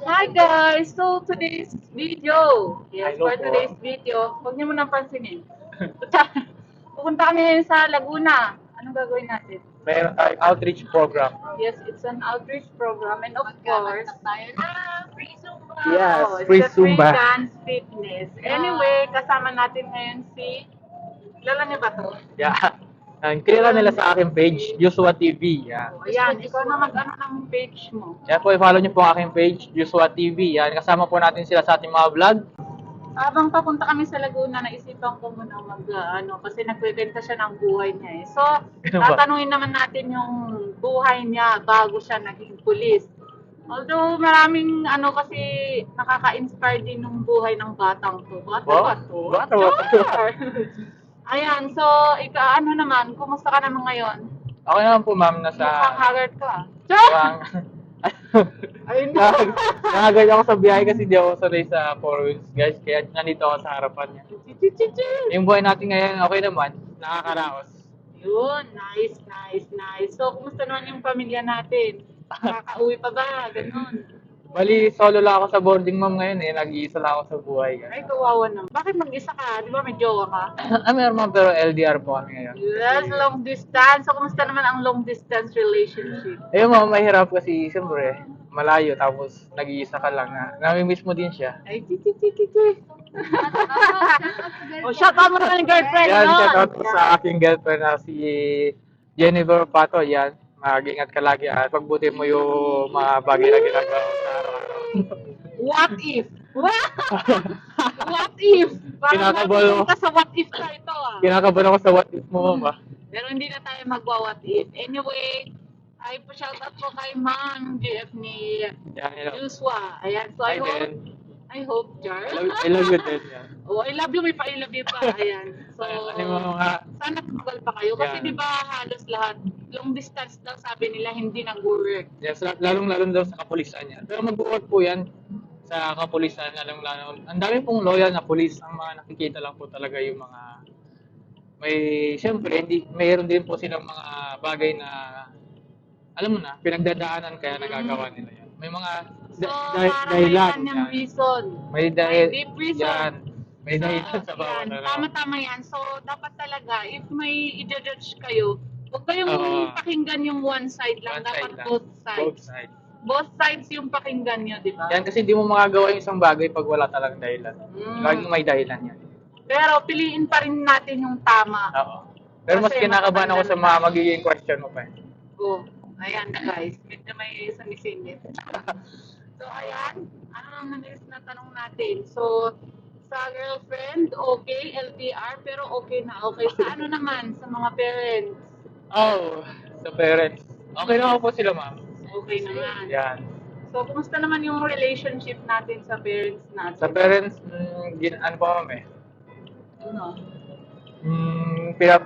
Hi guys! So today's video, yes, Hello for po. today's video, huwag niyo munang pansinin. Pupunta kami ngayon sa Laguna. Anong gagawin natin? Mayroon tayong outreach program. Yes, it's an outreach program and of course, Yes, oh, it's free a free Zumba. dance fitness. Anyway, kasama natin ngayon si, kilala niyo ba to? Yeah. And kilala nila sa aking page, Joshua TV. Yeah. Oh, ayan, ikaw na mag-ano ng page mo. Kaya po, i-follow niyo po ang aking page, Joshua TV. Yan, kasama po natin sila sa ating mga vlog. Habang papunta kami sa Laguna, naisipan ko muna kasi nagkwento siya ng buhay niya eh. So, Ano ba? tatanungin naman natin yung buhay niya bago siya naging pulis. Although maraming kasi nakaka-inspire din ng buhay ng batang to. Bata Wow, ba to? bata ba to? Sure. Ayan, so ano naman, kumusta ka naman ngayon? Okay naman po, ma'am, nasa... Mukhang haggard ka. Parang... Ayun na. Nakagal ako sa biyahe kasi di ako sanay sa 4 wheels, guys. Kaya nandito ako sa harapan niya. Yung buhay natin ngayon, okay naman. Nakakaraos. Yun, nice. So, kumusta naman yung pamilya natin? Nakaka-uwi pa ba? Ganun. Bali, solo lang ako sa boarding, ma'am, ngayon eh. Nag-iisa lang ako sa buhay. Ay, kawawa naman. Bakit mag-isa ka? Di ba may jowa ka? Meron, ma'am, pero LDR po kami ngayon. Yes, long distance. So, kumusta naman ang long distance relationship? Ayun, ma'am, mahirap kasi, siyempre, malayo, tapos nag-iisa ka lang. Nami-miss mo din siya. Ay, titi. O, shout out mo naman yung girlfriend, Yan, no? shout out po sa aking girlfriend na si Jennifer Pato. Yan, mag-ingat ka lagi at pagbuti mo yung mga bagay na ginagawa mo sa araw-araw. What if? What if? Kinakabalo. Ka sa what if ka ito ah. Kinakabahan ako sa what if mo, ma'am. Pero hindi na tayo magwa-what if. Anyway, ay pa-shoutout po kay Ma'am JF ni Yan, hello. Joshua. Ayan, so Hi, Ben. I hope, Jar. I love you din. Yan. Oh, I love you, may pa-I love you pa. Ayan. So, Ano yung mga... sana tumagal pa kayo. Kasi Yan. di ba halos lahat, long distance daw sabi nila hindi nag-work. Yes, lalong-lalo daw sa kapulisan yan. Pero mag-work po yan sa kapulisan, lalong-lalo. Ang dami pong loyal na pulis. Ang mga nakikita lang po talaga yung mga... Siyempre, mayroon din po silang mga bagay na, alam mo na, pinagdadaanan kaya nagagawa nila yan. May mga So, para dahilan. may kanyang Yan. reason. May dahil... deep reason. Yan. May So, dahilan sa bawat yan, ano. tama-tama yan. So, dapat talaga, if may i-judge kayo, huwag kayong Oo. pakinggan yung one side lang. One Dapat side lang. both sides. Both sides. Both sides yung pakinggan nyo, di ba? Yan kasi di mo magagawa yung isang bagay pag wala talagang dahilan. Mm. Laging may dahilan yan. Pero piliin pa rin natin yung tama. Oo. Pero mas Kasi kinakabahan ako sa matatanda mga na. magiging question mo pa eh. Go. Ayan guys, medyo may sumisingit. So ayan, ano ang next na tanong natin? So, sa girlfriend, okay, LDR, pero okay na okay. Sa ano naman, sa mga parents, Oh, sa parents. Okay naman po sila, ma'am. okay naman. Yan. So, kumusta naman yung relationship natin sa parents natin? Sa parents, ano pa, ma'am eh? Ano? Pinap